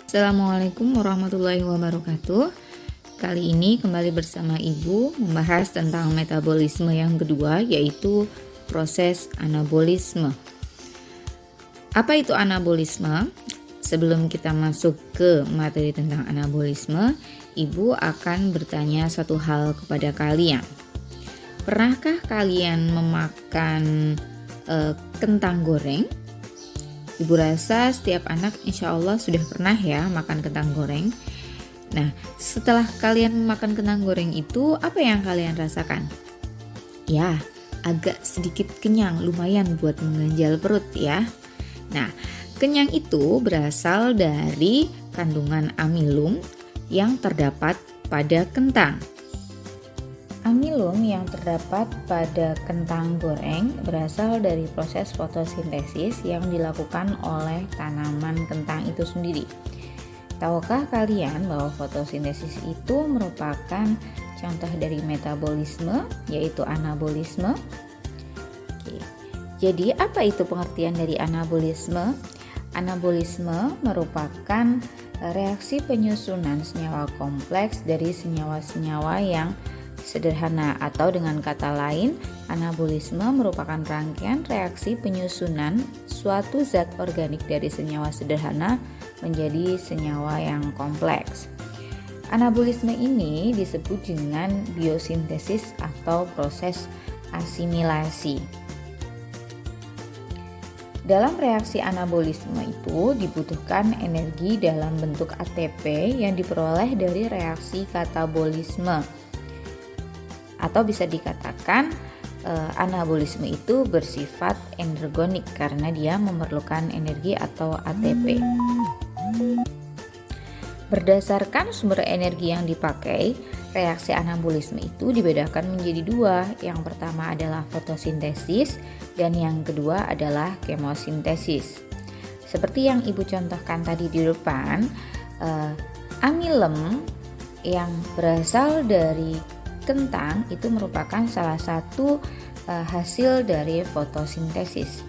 Assalamualaikum warahmatullahi wabarakatuh. Kali ini kembali bersama Ibu membahas tentang metabolisme yang kedua, yaitu proses anabolisme. Apa itu anabolisme? Sebelum kita masuk ke materi tentang anabolisme, Ibu akan bertanya satu hal kepada kalian. Pernahkah kalian memakan kentang goreng? Ibu rasa setiap anak insya Allah sudah pernah ya makan kentang goreng. Nah, setelah kalian makan kentang goreng itu, apa yang kalian rasakan? Ya, agak sedikit kenyang, lumayan buat mengganjal perut ya. Nah, kenyang itu berasal dari kandungan amilum yang terdapat pada kentang. Amilum yang terdapat pada kentang goreng berasal dari proses fotosintesis yang dilakukan oleh tanaman kentang itu sendiri. Tahukah kalian bahwa fotosintesis itu merupakan contoh dari metabolisme, yaitu anabolisme? Oke. Jadi apa itu pengertian dari anabolisme? Anabolisme merupakan reaksi penyusunan senyawa kompleks dari senyawa-senyawa yang sederhana, atau dengan kata lain, anabolisme merupakan rangkaian reaksi penyusunan suatu zat organik dari senyawa sederhana menjadi senyawa yang kompleks. Anabolisme ini disebut dengan biosintesis atau proses asimilasi. Dalam reaksi anabolisme itu dibutuhkan energi dalam bentuk ATP yang diperoleh dari reaksi katabolisme. Atau bisa dikatakan anabolisme itu bersifat energonik karena dia memerlukan energi atau ATP. Berdasarkan sumber energi yang dipakai, reaksi anabolisme itu dibedakan menjadi dua. Yang pertama adalah fotosintesis dan yang kedua adalah kemosintesis. Seperti yang Ibu contohkan tadi di depan, amilum yang berasal dari kentang itu merupakan salah satu hasil dari fotosintesis.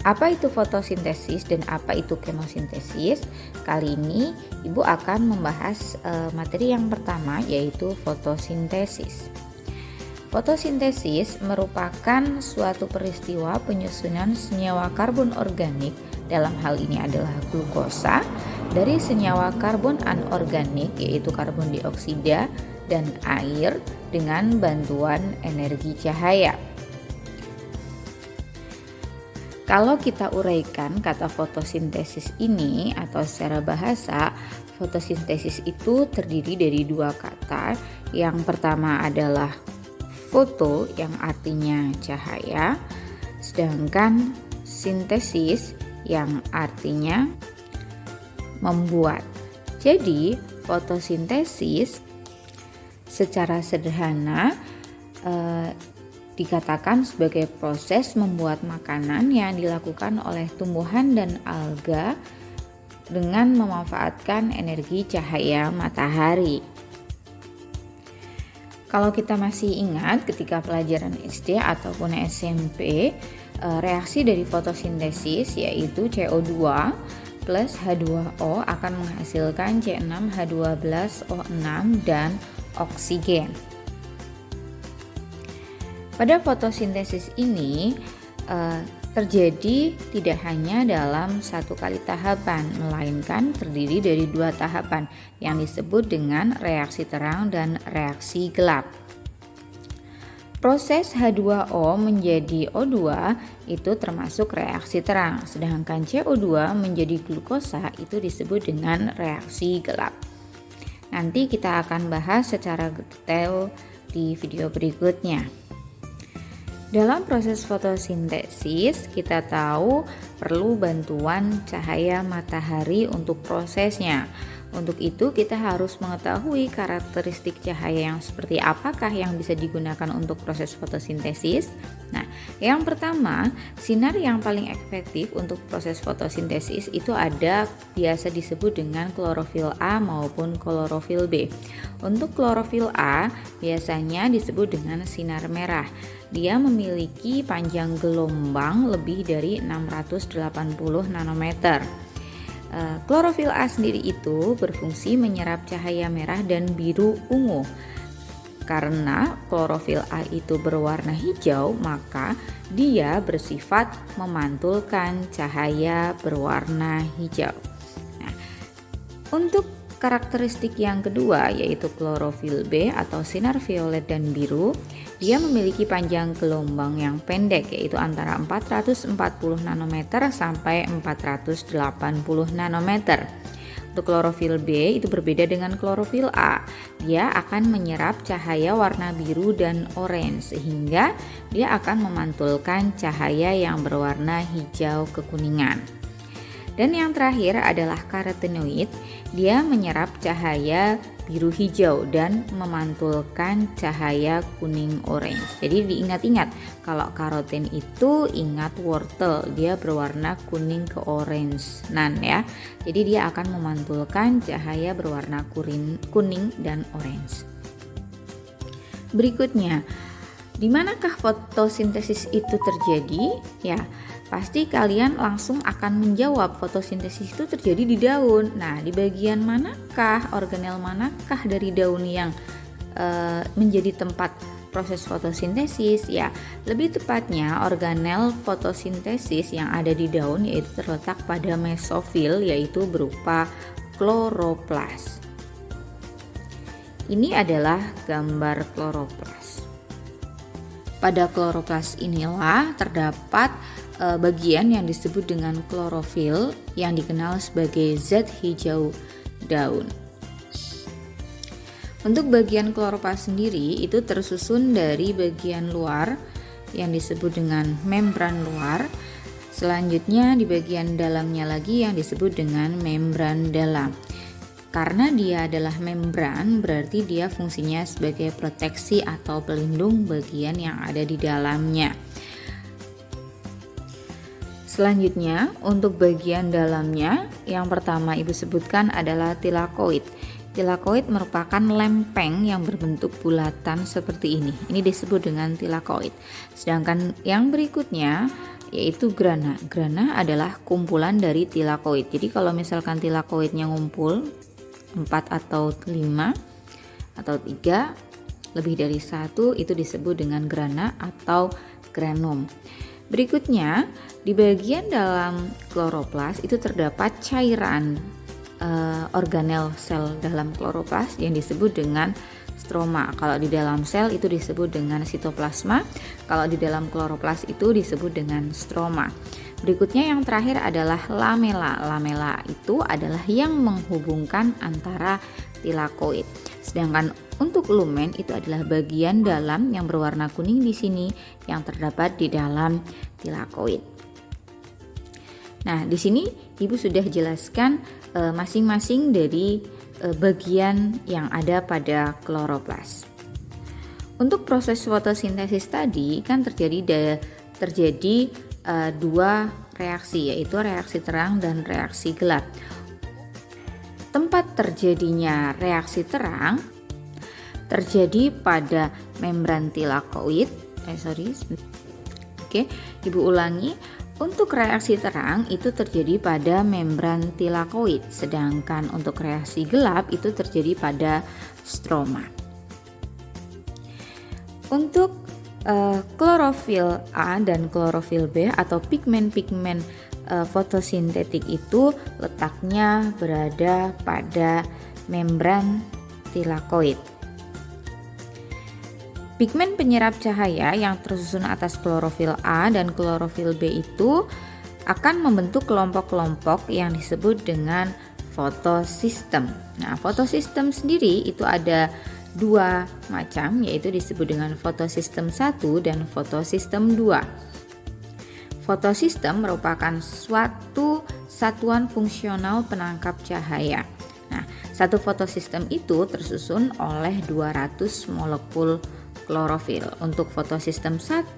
Apa itu fotosintesis dan apa itu kemosintesis? Kali ini Ibu akan membahas materi yang pertama, yaitu fotosintesis. Fotosintesis merupakan suatu peristiwa penyusunan senyawa karbon organik, dalam hal ini adalah glukosa, dari senyawa karbon anorganik yaitu karbon dioksida dan air dengan bantuan energi cahaya. Kalau kita uraikan kata fotosintesis ini atau secara bahasa, fotosintesis itu terdiri dari dua kata. Yang pertama adalah foto yang artinya cahaya, sedangkan sintesis yang artinya membuat. Jadi fotosintesis secara sederhana dikatakan sebagai proses membuat makanan yang dilakukan oleh tumbuhan dan alga dengan memanfaatkan energi cahaya matahari. Kalau kita masih ingat ketika pelajaran SD ataupun SMP, reaksi dari fotosintesis yaitu CO2 plus H2O akan menghasilkan C6H12O6 dan oksigen. Pada fotosintesis ini terjadi tidak hanya dalam satu kali tahapan, melainkan terdiri dari dua tahapan yang disebut dengan reaksi terang dan reaksi gelap. Proses H2O menjadi O2 itu termasuk reaksi terang, sedangkan CO2 menjadi glukosa itu disebut dengan reaksi gelap. Nanti kita akan bahas secara detail di video berikutnya. Dalam proses fotosintesis, kita tahu perlu bantuan cahaya matahari untuk prosesnya. Untuk itu kita harus mengetahui karakteristik cahaya yang seperti apakah yang bisa digunakan untuk proses fotosintesis. Nah, Yang pertama, sinar yang paling efektif untuk proses fotosintesis itu ada biasa disebut dengan klorofil A maupun klorofil B. Untuk klorofil A biasanya disebut dengan sinar merah. Dia memiliki panjang gelombang lebih dari 680 nanometer. Klorofil A sendiri itu berfungsi menyerap cahaya merah dan biru ungu. Karena klorofil A itu berwarna hijau, maka dia bersifat memantulkan cahaya berwarna hijau. Nah, untuk karakteristik yang kedua yaitu klorofil B atau sinar violet dan biru, dia memiliki panjang gelombang yang pendek yaitu antara 440 nanometer sampai 480 nanometer. Untuk klorofil B itu berbeda dengan klorofil A. Dia akan menyerap cahaya warna biru dan oranye sehingga dia akan memantulkan cahaya yang berwarna hijau kekuningan. Dan yang terakhir adalah karotenoid. Dia menyerap cahaya biru hijau dan memantulkan cahaya kuning orange. Jadi diingat-ingat, kalau karoten itu ingat wortel, dia berwarna kuning ke orange nan ya. Jadi dia akan memantulkan cahaya berwarna kuning dan orange. Berikutnya, di manakah fotosintesis itu terjadi? Ya, pasti kalian langsung akan menjawab fotosintesis itu terjadi di daun. Nah, di bagian manakah, organel manakah dari daun yang menjadi tempat proses fotosintesis? Ya, lebih tepatnya organel fotosintesis yang ada di daun yaitu terletak pada mesofil, yaitu berupa kloroplas. Ini adalah gambar kloroplas. Pada kloroplas inilah terdapat bagian yang disebut dengan klorofil yang dikenal sebagai zat hijau daun. Untuk bagian kloroplas sendiri itu tersusun dari bagian luar yang disebut dengan membran luar. Selanjutnya di bagian dalamnya lagi yang disebut dengan membran dalam. Karena dia adalah membran, berarti dia fungsinya sebagai proteksi atau pelindung bagian yang ada di dalamnya. Selanjutnya, untuk bagian dalamnya, yang pertama Ibu sebutkan adalah tilakoid. Tilakoid merupakan lempeng yang berbentuk bulatan seperti ini. Ini disebut dengan tilakoid. Sedangkan yang berikutnya yaitu grana. Grana adalah kumpulan dari tilakoid. Jadi kalau misalkan tilakoidnya ngumpul 4 atau 5 atau 3 lebih dari 1 itu disebut dengan grana atau granum. Berikutnya, di bagian dalam kloroplas itu terdapat cairan organel sel dalam kloroplas yang disebut dengan stroma. Kalau di dalam sel itu disebut dengan sitoplasma, kalau di dalam kloroplas itu disebut dengan stroma. Berikutnya yang terakhir adalah lamela. Lamela itu adalah yang menghubungkan antara tilakoid. Sedangkan untuk lumen itu adalah bagian dalam yang berwarna kuning di sini yang terdapat di dalam tilakoid. Nah, di sini Ibu sudah jelaskan masing-masing dari bagian yang ada pada kloroplas. Untuk proses fotosintesis tadi kan terjadi dua reaksi, yaitu reaksi terang dan reaksi gelap. Tempat terjadinya reaksi terang terjadi pada membran tilakoid. Ibu ulangi. Untuk reaksi terang itu terjadi pada membran tilakoid, sedangkan untuk reaksi gelap itu terjadi pada stroma. Untuk klorofil A dan klorofil B atau pigmen-pigmen fotosintetik itu letaknya berada pada membran tilakoid. Pigmen penyerap cahaya yang tersusun atas klorofil A dan klorofil B itu akan membentuk kelompok-kelompok yang disebut dengan fotosistem. Nah, fotosistem sendiri itu ada dua macam, yaitu disebut dengan fotosistem 1 dan fotosistem 2. Fotosistem merupakan suatu satuan fungsional penangkap cahaya. Nah, satu fotosistem itu tersusun oleh 200 molekul klorofil. Untuk fotosistem 1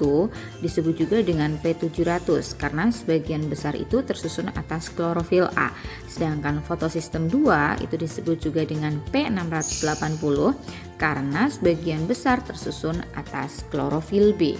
disebut juga dengan P700 karena sebagian besar itu tersusun atas klorofil A. Sedangkan fotosistem 2 itu disebut juga dengan P680 karena sebagian besar tersusun atas klorofil B.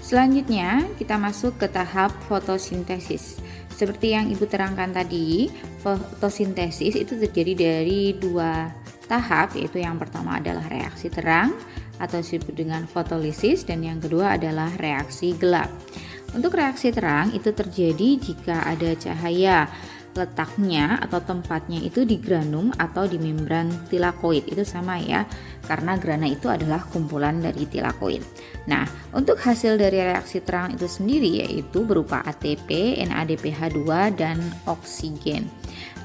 Selanjutnya kita masuk ke tahap fotosintesis. Seperti yang Ibu terangkan tadi, fotosintesis itu terjadi dari dua tahap, yaitu yang pertama adalah reaksi terang atau disebut dengan fotolisis, dan yang kedua adalah reaksi gelap. Untuk reaksi terang itu terjadi jika ada cahaya, letaknya atau tempatnya itu di granum atau di membran tilakoid. Itu sama ya, karena grana itu adalah kumpulan dari tilakoid. Nah, untuk hasil dari reaksi terang itu sendiri yaitu berupa ATP, NADPH2 dan oksigen.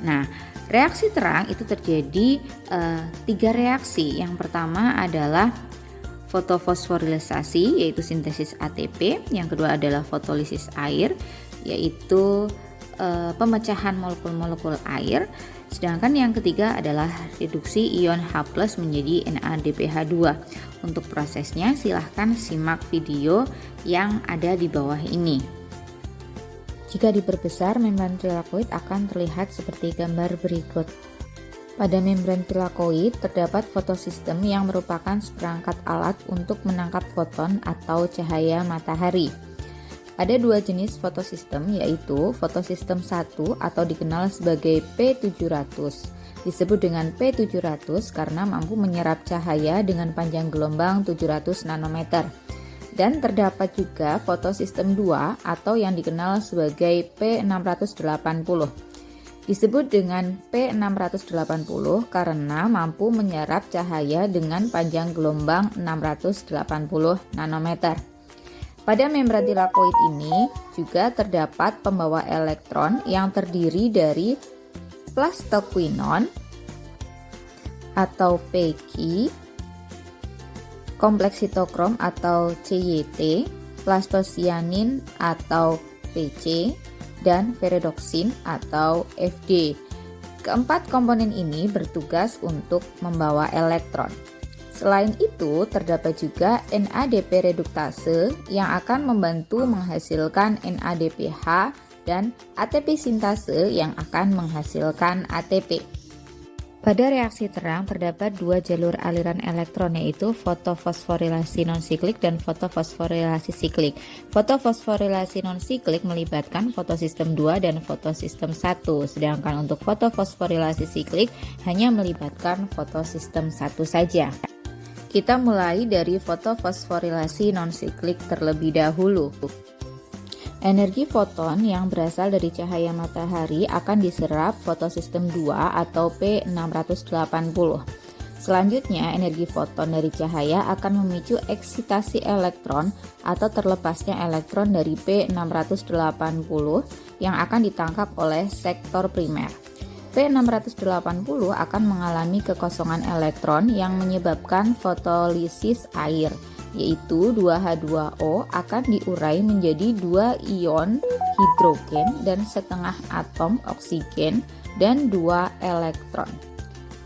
Nah, reaksi terang itu terjadi 3 reaksi. Yang pertama adalah fotofosforilisasi, yaitu sintesis ATP. Yang kedua adalah fotolisis air, yaitu pemecahan molekul-molekul air. Sedangkan yang ketiga adalah reduksi ion H+ menjadi NADPH2. Untuk prosesnya silahkan simak video yang ada di bawah ini. Jika diperbesar, membran tilakoid akan terlihat seperti gambar berikut. Pada membran tilakoid terdapat fotosistem yang merupakan seperangkat alat untuk menangkap foton atau cahaya matahari. Ada 2 jenis fotosistem, yaitu fotosistem 1 atau dikenal sebagai P700. Disebut dengan P700 karena mampu menyerap cahaya dengan panjang gelombang 700 nanometer. Dan terdapat juga fotosistem 2 atau yang dikenal sebagai P680. Disebut dengan P680 karena mampu menyerap cahaya dengan panjang gelombang 680 nanometer. Pada membran tilakoid ini juga terdapat pembawa elektron yang terdiri dari plastoquinon atau Pg, kompleks sitokrom atau CYT, plastosianin atau PC, dan ferredoxin atau Fd. Keempat komponen ini bertugas untuk membawa elektron. Selain itu, terdapat juga NADP reduktase yang akan membantu menghasilkan NADPH dan ATP sintase yang akan menghasilkan ATP. Pada reaksi terang terdapat 2 jalur aliran elektron, yaitu fotofosforilasi non-siklik dan fotofosforilasi siklik. Fotofosforilasi non-siklik melibatkan fotosistem 2 dan fotosistem 1, sedangkan untuk fotofosforilasi siklik hanya melibatkan fotosistem 1 saja. Kita mulai dari fotofosforilasi non-siklik terlebih dahulu. Energi foton yang berasal dari cahaya matahari akan diserap fotosistem 2 atau P680. Selanjutnya, energi foton dari cahaya akan memicu eksitasi elektron atau terlepasnya elektron dari P680 yang akan ditangkap oleh sektor primer. P680 akan mengalami kekosongan elektron yang menyebabkan fotolisis air, yaitu 2H2O akan diurai menjadi 2 ion hidrogen dan setengah atom oksigen dan 2 elektron.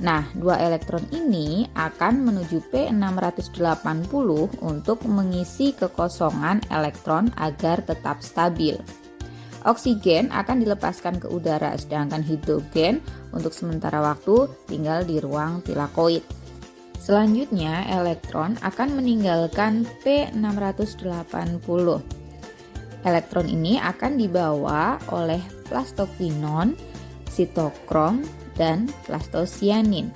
Nah, 2 elektron ini akan menuju P680 untuk mengisi kekosongan elektron agar tetap stabil. Oksigen akan dilepaskan ke udara, sedangkan hidrogen untuk sementara waktu tinggal di ruang tilakoid. Selanjutnya, elektron akan meninggalkan P680. Elektron ini akan dibawa oleh plastoquinon, sitokrom, dan plastosianin.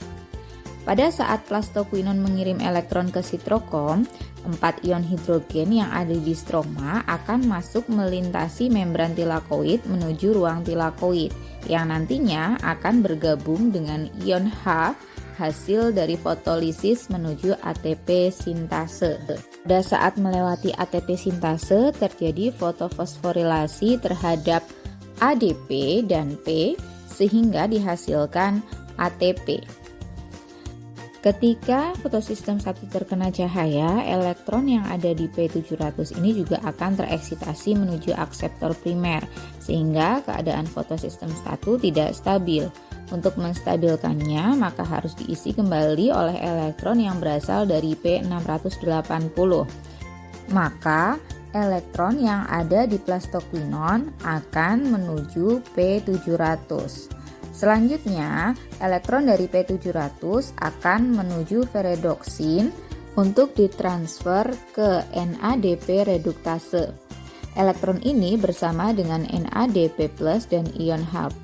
Pada saat plastoquinon mengirim elektron ke sitrokrom, 4 ion hidrogen yang ada di stroma akan masuk melintasi membran tilakoid menuju ruang tilakoid, yang nantinya akan bergabung dengan ion H hasil dari fotolisis menuju ATP sintase. Pada saat melewati ATP sintase terjadi fotofosforilasi terhadap ADP dan P sehingga dihasilkan ATP. Ketika fotosistem 1 terkena cahaya, elektron yang ada di P700 ini juga akan tereksitasi menuju akseptor primer, sehingga keadaan fotosistem 1 tidak stabil. Untuk menstabilkannya, maka harus diisi kembali oleh elektron yang berasal dari P680. Maka elektron yang ada di plastoquinon akan menuju P700. Selanjutnya, elektron dari P700 akan menuju ferredoxin untuk ditransfer ke NADP reduktase. Elektron ini bersama dengan NADP+ dan ion H+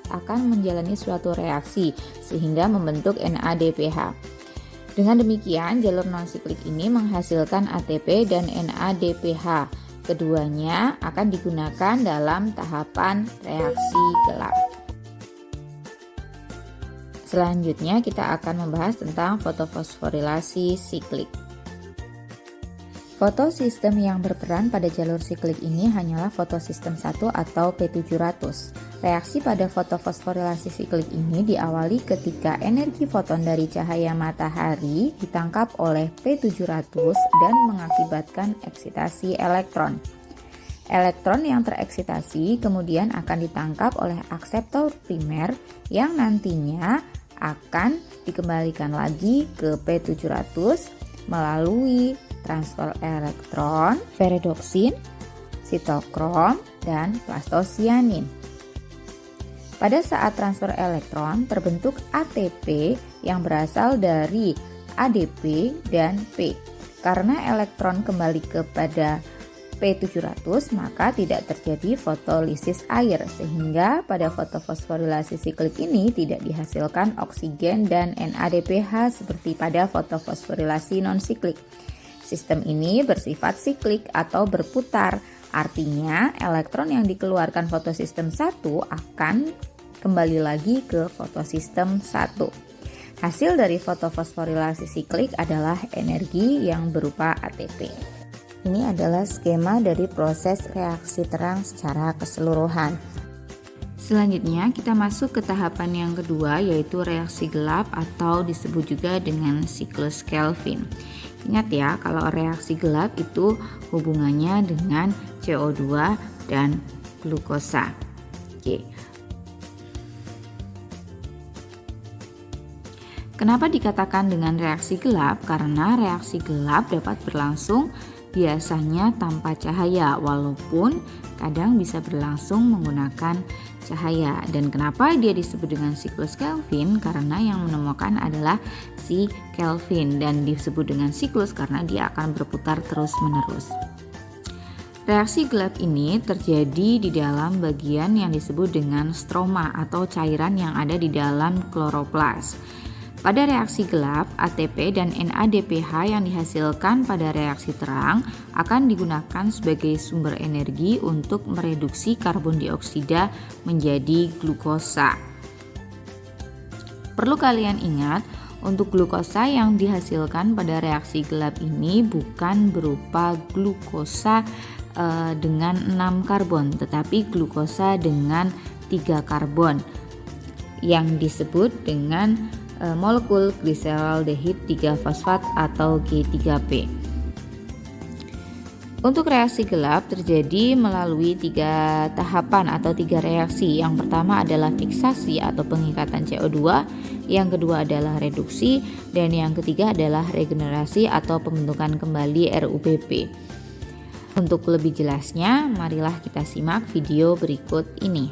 akan menjalani suatu reaksi sehingga membentuk NADPH. Dengan demikian, jalur non-siklik ini menghasilkan ATP dan NADPH. Keduanya akan digunakan dalam tahapan reaksi gelap. Selanjutnya kita akan membahas tentang fotofosforilasi siklik. Fotosistem yang berperan pada jalur siklik ini hanyalah fotosistem 1 atau P700. Reaksi pada fotofosforilasi siklik ini diawali ketika energi foton dari cahaya matahari ditangkap oleh P700 dan mengakibatkan eksitasi elektron. Elektron yang tereksitasi kemudian akan ditangkap oleh akseptor primer yang nantinya akan dikembalikan lagi ke P700 melalui transfer elektron, ferredoxin, sitokrom, dan plastosianin. Pada saat transfer elektron terbentuk ATP yang berasal dari ADP dan P. Karena elektron kembali kepada P700 maka tidak terjadi fotolisis air sehingga pada fotofosforilasi siklik ini tidak dihasilkan oksigen dan NADPH seperti pada fotofosforilasi non-siklik. Sistem ini bersifat siklik atau berputar, artinya elektron yang dikeluarkan fotosistem 1 akan kembali lagi ke fotosistem 1. Hasil dari fotofosforilasi siklik adalah energi yang berupa ATP. Ini adalah skema dari proses reaksi terang secara keseluruhan. Selanjutnya kita masuk ke tahapan yang kedua, yaitu reaksi gelap atau disebut juga dengan siklus Kelvin. Ingat ya, kalau reaksi gelap itu hubungannya dengan CO2 dan glukosa. Oke. Kenapa dikatakan dengan reaksi gelap? Karena reaksi gelap dapat berlangsung biasanya tanpa cahaya, walaupun kadang bisa berlangsung menggunakan cahaya. Dan kenapa dia disebut dengan siklus Kelvin? Karena yang menemukan adalah si Kelvin, dan disebut dengan siklus karena dia akan berputar terus-menerus. Reaksi gelap ini terjadi di dalam bagian yang disebut dengan stroma atau cairan yang ada di dalam kloroplas. Pada reaksi gelap, ATP dan NADPH yang dihasilkan pada reaksi terang akan digunakan sebagai sumber energi untuk mereduksi karbon dioksida menjadi glukosa. Perlu kalian ingat, untuk glukosa yang dihasilkan pada reaksi gelap ini bukan berupa glukosa dengan 6 karbon, tetapi glukosa dengan 3 karbon yang disebut dengan molekul gliseraldehid 3-fosfat atau G3P. Untuk reaksi gelap terjadi melalui 3 tahapan atau 3 reaksi. Yang pertama adalah fiksasi atau pengikatan CO2, yang kedua adalah reduksi, dan yang ketiga adalah regenerasi atau pembentukan kembali RUBP. Untuk lebih jelasnya, marilah kita simak video berikut ini.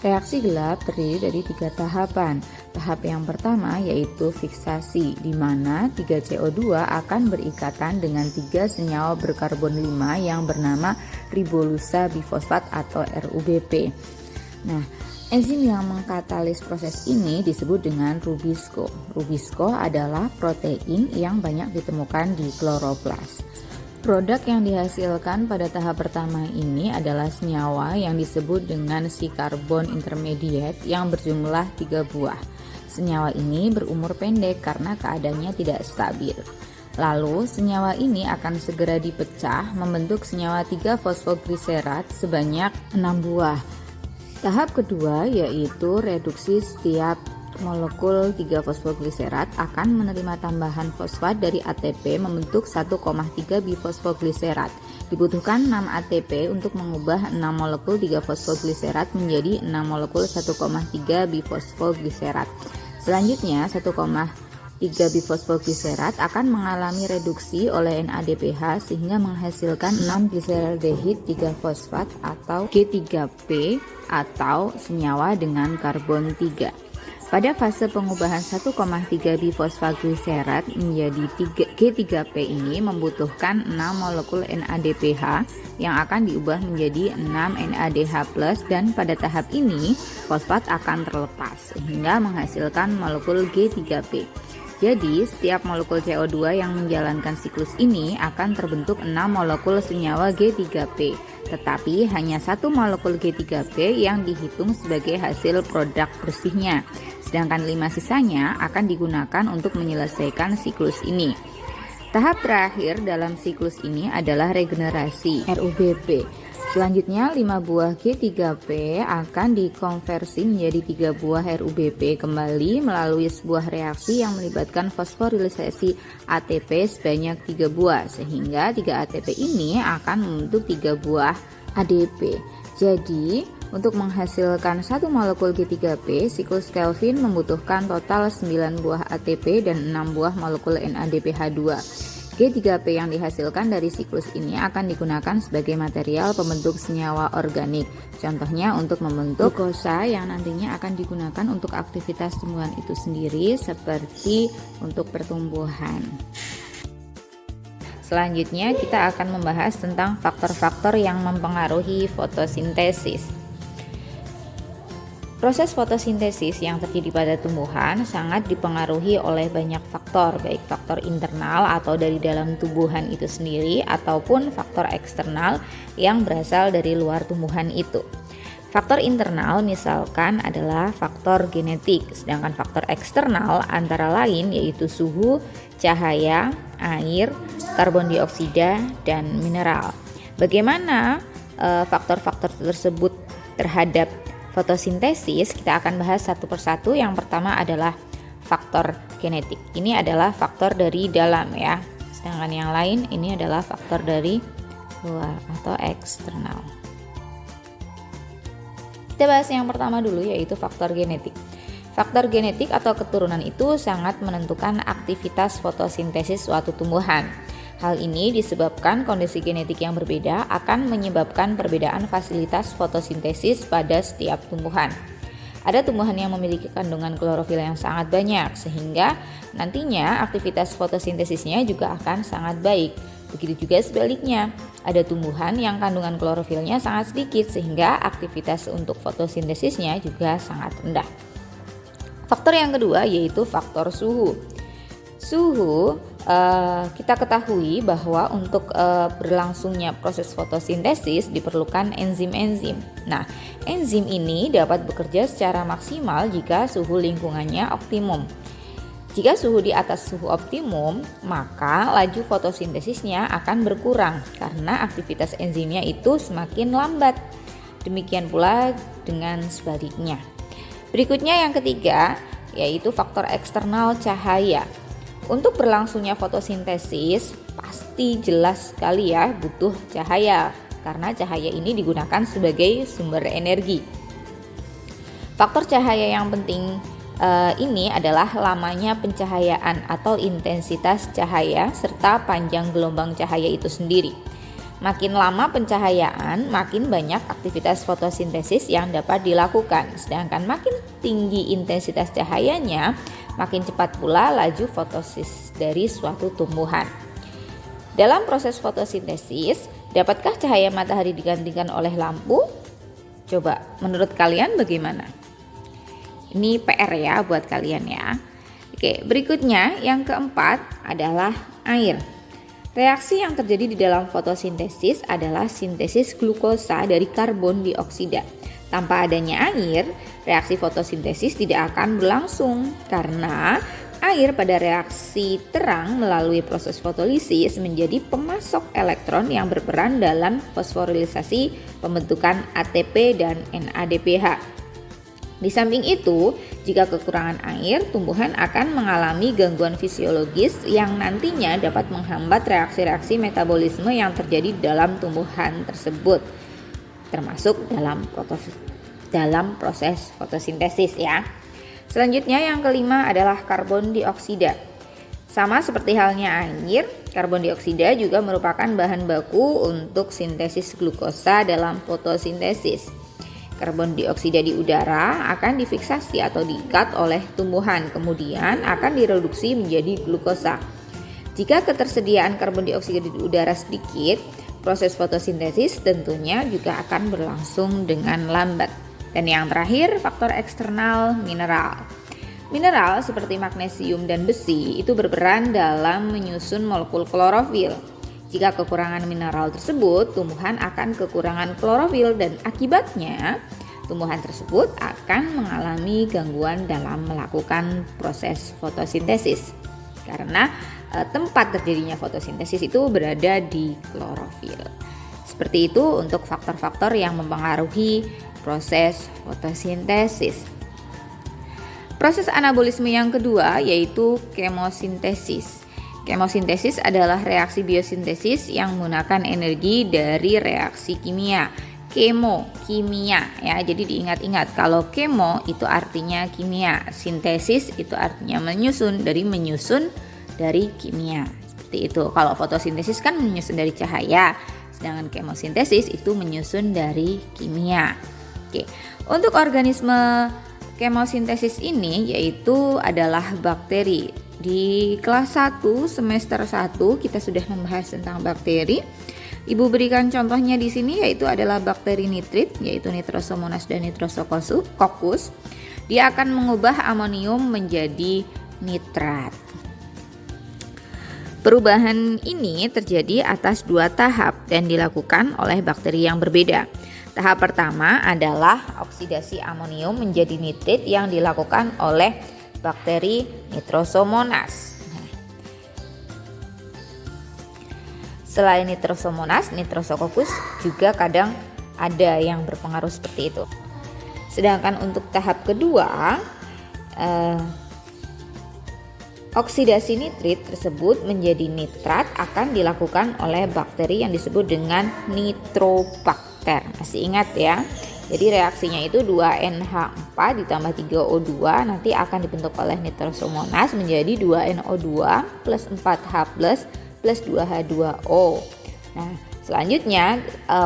Reaksi gelap terdiri dari 3 tahapan. Tahap yang pertama yaitu fiksasi, di mana 3CO2 akan berikatan dengan 3 senyawa berkarbon 5 yang bernama ribolusa bifosfat atau RUBP. Nah, enzim yang mengkatalis proses ini disebut dengan rubisco. Rubisco adalah protein yang banyak ditemukan di kloroplas. Produk yang dihasilkan pada tahap pertama ini adalah senyawa yang disebut dengan si karbon intermediate yang berjumlah 3 buah. Senyawa ini berumur pendek karena keadaannya tidak stabil. Lalu senyawa ini akan segera dipecah membentuk senyawa 3-fosfogliserat sebanyak 6 buah. Tahap kedua yaitu reduksi setiap molekul 3-fosfogliserat akan menerima tambahan fosfat dari ATP membentuk 1,3 bifosfogliserat. Dibutuhkan 6 ATP untuk mengubah 6 molekul 3-fosfogliserat menjadi 6 molekul 1,3 bifosfogliserat. Selanjutnya 1,3 bifosfogliserat akan mengalami reduksi oleh NADPH sehingga menghasilkan 6 gliseraldehid 3-fosfat atau G3P atau senyawa dengan karbon 3. Pada fase pengubahan 1,3 bifosfogliserat menjadi G3P ini membutuhkan 6 molekul NADPH yang akan diubah menjadi 6 NADH+, dan pada tahap ini fosfat akan terlepas sehingga menghasilkan molekul G3P. Jadi, setiap molekul CO2 yang menjalankan siklus ini akan terbentuk 6 molekul senyawa G3P, tetapi hanya 1 molekul G3P yang dihitung sebagai hasil produk bersihnya, sedangkan 5 sisanya akan digunakan untuk menyelesaikan siklus ini. Tahap terakhir dalam siklus ini adalah regenerasi RUBP. Selanjutnya 5 buah G3P akan dikonversi menjadi 3 buah RUBP kembali melalui sebuah reaksi yang melibatkan fosforilisasi ATP sebanyak 3 buah, sehingga 3 ATP ini akan membentuk 3 buah ADP. Jadi, untuk menghasilkan 1 molekul G3P, siklus Kelvin membutuhkan total 9 buah ATP dan 6 buah molekul NADPH2. G3P yang dihasilkan dari siklus ini akan digunakan sebagai material pembentuk senyawa organik. Contohnya untuk membentuk glukosa yang nantinya akan digunakan untuk aktivitas tumbuhan itu sendiri seperti untuk pertumbuhan. Selanjutnya kita akan membahas tentang faktor-faktor yang mempengaruhi fotosintesis. Proses fotosintesis yang terjadi pada tumbuhan sangat dipengaruhi oleh banyak faktor, baik faktor internal atau dari dalam tumbuhan itu sendiri ataupun faktor eksternal yang berasal dari luar tumbuhan itu. Faktor internal misalkan adalah faktor genetik, sedangkan faktor eksternal antara lain yaitu suhu, cahaya, air, karbon dioksida, dan mineral. Bagaimana faktor-faktor tersebut terhadap fotosintesis? Kita akan bahas satu persatu. Yang pertama adalah faktor genetik. Ini adalah faktor dari dalam ya. Sedangkan yang lain ini adalah faktor dari luar atau eksternal. Kita bahas yang pertama dulu yaitu faktor genetik. Faktor genetik atau keturunan itu sangat menentukan aktivitas fotosintesis suatu tumbuhan. Hal ini disebabkan kondisi genetik yang berbeda akan menyebabkan perbedaan fasilitas fotosintesis pada setiap tumbuhan. Ada tumbuhan yang memiliki kandungan klorofil yang sangat banyak sehingga nantinya aktivitas fotosintesisnya juga akan sangat baik. Begitu juga sebaliknya, ada tumbuhan yang kandungan klorofilnya sangat sedikit sehingga aktivitas untuk fotosintesisnya juga sangat rendah. Faktor yang kedua yaitu faktor suhu. Suhu kita ketahui bahwa untuk berlangsungnya proses fotosintesis diperlukan enzim-enzim. Nah, enzim ini dapat bekerja secara maksimal jika suhu lingkungannya optimum. Jika suhu di atas suhu optimum, maka laju fotosintesisnya akan berkurang karena aktivitas enzimnya itu semakin lambat. Demikian pula dengan sebaliknya. Berikutnya yang ketiga yaitu faktor eksternal cahaya. Untuk berlangsungnya fotosintesis pasti jelas sekali ya butuh cahaya karena cahaya ini digunakan sebagai sumber energi. Faktor cahaya yang penting ini adalah lamanya pencahayaan atau intensitas cahaya serta panjang gelombang cahaya itu sendiri. Makin lama pencahayaan, makin banyak aktivitas fotosintesis yang dapat dilakukan. Sedangkan makin tinggi intensitas cahayanya, makin cepat pula laju fotosintesis dari suatu tumbuhan. Dalam proses fotosintesis, dapatkah cahaya matahari digantikan oleh lampu? Coba, menurut kalian bagaimana? Ini PR ya buat kalian ya. Oke, berikutnya yang keempat adalah air. Reaksi yang terjadi di dalam fotosintesis adalah sintesis glukosa dari karbon dioksida. Tanpa adanya air, reaksi fotosintesis tidak akan berlangsung karena air pada reaksi terang melalui proses fotolisis menjadi pemasok elektron yang berperan dalam fosforilisasi pembentukan ATP dan NADPH. Di samping itu, jika kekurangan air, tumbuhan akan mengalami gangguan fisiologis yang nantinya dapat menghambat reaksi-reaksi metabolisme yang terjadi dalam tumbuhan tersebut, termasuk dalam proses fotosintesis ya. Selanjutnya yang kelima adalah karbon dioksida. Sama seperti halnya air, karbon dioksida juga merupakan bahan baku untuk sintesis glukosa dalam fotosintesis. Karbon dioksida di udara akan difiksasi atau diikat oleh tumbuhan, kemudian akan direduksi menjadi glukosa. Jika ketersediaan karbon dioksida di udara sedikit, proses fotosintesis tentunya juga akan berlangsung dengan lambat. Dan yang terakhir, faktor eksternal mineral. Mineral seperti magnesium dan besi itu berperan dalam menyusun molekul klorofil. Jika kekurangan mineral tersebut, tumbuhan akan kekurangan klorofil dan akibatnya tumbuhan tersebut akan mengalami gangguan dalam melakukan proses fotosintesis. Karena tempat terjadinya fotosintesis itu berada di klorofil. Seperti itu untuk faktor-faktor yang mempengaruhi proses fotosintesis. Proses anabolisme yang kedua yaitu kemosintesis. Kemosintesis adalah reaksi biosintesis yang menggunakan energi dari reaksi kimia. Kimia ya. Jadi diingat-ingat kalau kemo itu artinya kimia, sintesis itu artinya menyusun dari kimia. Seperti itu. Kalau fotosintesis kan menyusun dari cahaya, sedangkan kemosintesis itu menyusun dari kimia. Oke. Untuk organisme kemosintesis ini yaitu adalah bakteri. Di kelas 1 semester 1 kita sudah membahas tentang bakteri. Ibu berikan contohnya di sini yaitu adalah bakteri nitrit yaitu Nitrosomonas dan Nitrococcus. Dia akan mengubah amonium menjadi nitrat. Perubahan ini terjadi atas 2 tahap dan dilakukan oleh bakteri yang berbeda. Tahap pertama adalah oksidasi amonium menjadi nitrit yang dilakukan oleh bakteri Nitrosomonas. Selain Nitrosomonas, Nitrococcus juga kadang ada yang berpengaruh seperti itu. Sedangkan untuk tahap kedua, oksidasi nitrit tersebut menjadi nitrat akan dilakukan oleh bakteri yang disebut dengan Nitrobacter. Masih ingat ya? Jadi reaksinya itu 2NH4 ditambah 3O2 nanti akan dibentuk oleh Nitrosomonas menjadi 2NO2 plus 4H plus 2H2O. Nah selanjutnya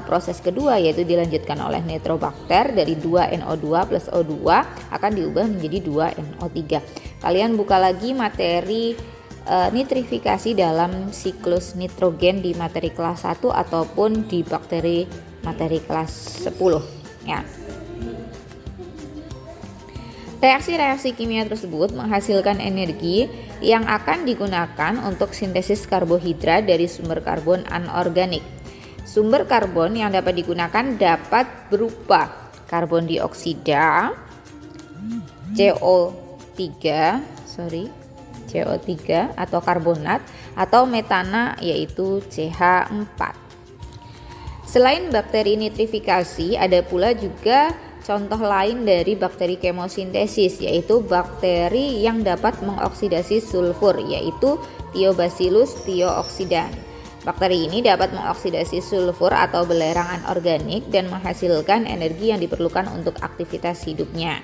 proses kedua yaitu dilanjutkan oleh Nitrobacter dari 2NO2 plus O2 akan diubah menjadi 2NO3. Kalian buka lagi materi nitrifikasi dalam siklus nitrogen di materi kelas 1 ataupun di bakteri materi kelas 10 ya. Reaksi-reaksi kimia tersebut menghasilkan energi yang akan digunakan untuk sintesis karbohidrat dari sumber karbon anorganik. Sumber karbon yang dapat digunakan dapat berupa karbon dioksida, CO3 atau karbonat atau metana yaitu CH4. Selain bakteri nitrifikasi, ada pula juga contoh lain dari bakteri kemosintesis, yaitu bakteri yang dapat mengoksidasi sulfur, yaitu Thiobacillus thiooxidans. Bakteri ini dapat mengoksidasi sulfur atau belerang anorganik dan menghasilkan energi yang diperlukan untuk aktivitas hidupnya.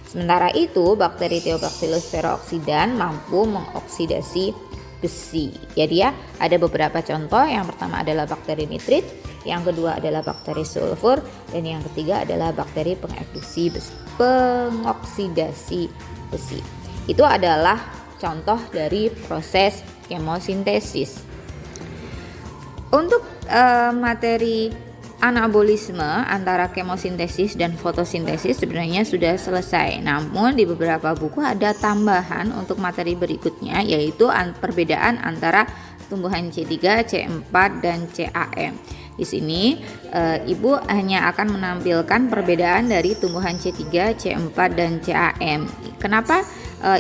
Sementara itu, bakteri Thiobacillus thiooxidans mampu mengoksidasi besi. Jadi ya, ada beberapa contoh. Yang pertama adalah bakteri nitrit, yang kedua adalah bakteri sulfur, dan yang ketiga adalah bakteri pengoksidasi besi. Itu adalah contoh dari proses kemosintesis. Untuk materi anabolisme antara kemosintesis dan fotosintesis sebenarnya sudah selesai. Namun di beberapa buku ada tambahan untuk materi berikutnya, yaitu perbedaan antara tumbuhan C3, C4 dan CAM. Di sini Ibu hanya akan menampilkan perbedaan dari tumbuhan C3, C4 dan CAM. Kenapa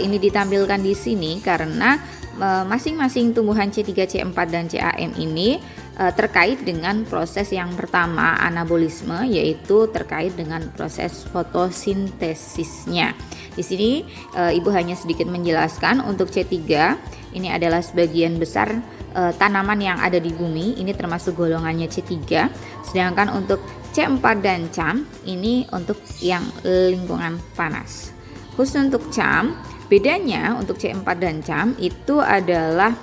ini ditampilkan di sini? Karena masing-masing tumbuhan C3, C4 dan CAM ini terkait dengan proses yang pertama anabolisme, yaitu terkait dengan proses fotosintesisnya. Di sini Ibu hanya sedikit menjelaskan untuk C3 ini adalah sebagian besar tanaman yang ada di bumi, ini termasuk golongannya C3. Sedangkan untuk C4 dan CAM ini untuk yang lingkungan panas. Khusus untuk CAM, bedanya untuk C4 dan CAM itu adalah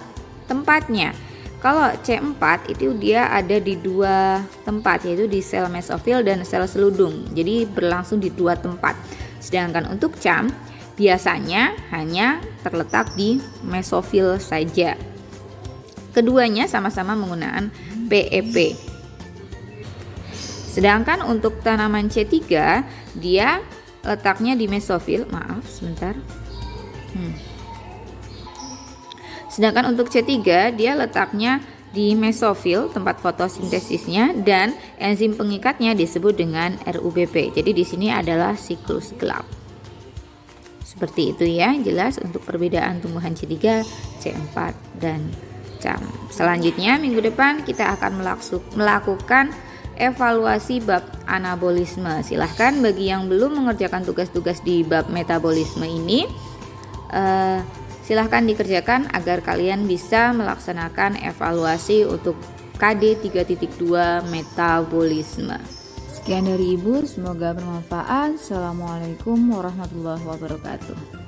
tempatnya. Kalau C4 itu dia ada di dua tempat, yaitu di sel mesofil dan sel seludung. Jadi berlangsung di dua tempat. Sedangkan untuk CAM biasanya hanya terletak di mesofil saja. Keduanya sama-sama menggunakan PEP. Sedangkan untuk tanaman C3 dia letaknya di mesofil. Maaf sebentar. Sedangkan untuk C3 dia letaknya di mesofil, tempat fotosintesisnya, dan enzim pengikatnya disebut dengan RUBP. Jadi di sini adalah siklus gelap. Seperti itu ya, jelas untuk perbedaan tumbuhan C3, C4 dan CAM. Selanjutnya minggu depan kita akan melakukan evaluasi bab anabolisme. Silahkan bagi yang belum mengerjakan tugas-tugas di bab metabolisme ini, silahkan dikerjakan agar kalian bisa melaksanakan evaluasi untuk KD 3.2 metabolisme. Sekian dari Ibu, semoga bermanfaat. Assalamualaikum warahmatullahi wabarakatuh.